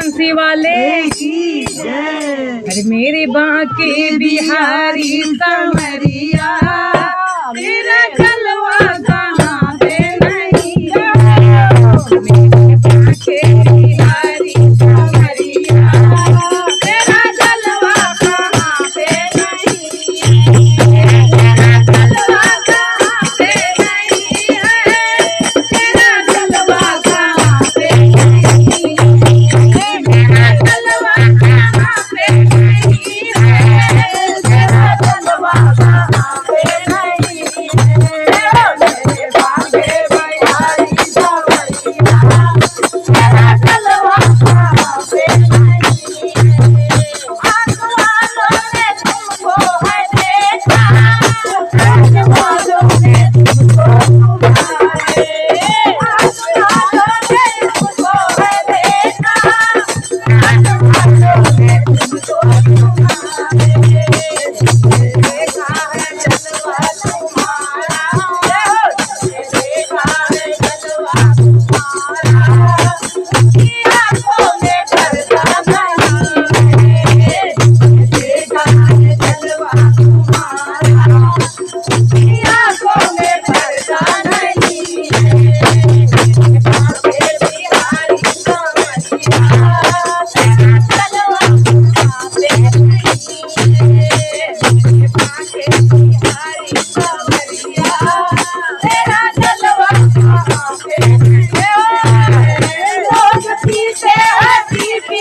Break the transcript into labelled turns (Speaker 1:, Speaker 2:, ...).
Speaker 1: बंसी वाले की जय। अरे मेरे बांके बिहारी समरिया तेरा जलवा कहाँ पे नहीं है। मेरे बांके बिहारी समरिया तेरा जलवा कहाँ पे नहीं है। तेरा जलवा कहाँ पे नहीं है। तेरा जलवा कहाँ पे नहीं है। तेरा जलवा कहाँ पे नहीं है। तेरा जलवा कहाँ पे नहीं है। मेरे बांके बिहारी समरिया तेरा जलवा कहाँ पे नहीं है। आँख वालों ने तुमको है देखा, कान वालों ने तुमको सुना है। आँख वालों ने तुमको है देखा, कान वालों ने तुमको सुना है। देखा है जलवा तुम्हारा, देखा है जलवा तुम्हारा, आँखों में पर्दा नहीं है। देखा है जलवा तुम्हारा, आँखों में पर्दा नहीं है। बांके बिहारी समरिया तेरा जलवा कहाँ पे नहीं है। बांके बिहारी समरिया तेरा जलवा कहाँ पे नहीं है। लोग पीते हैं पी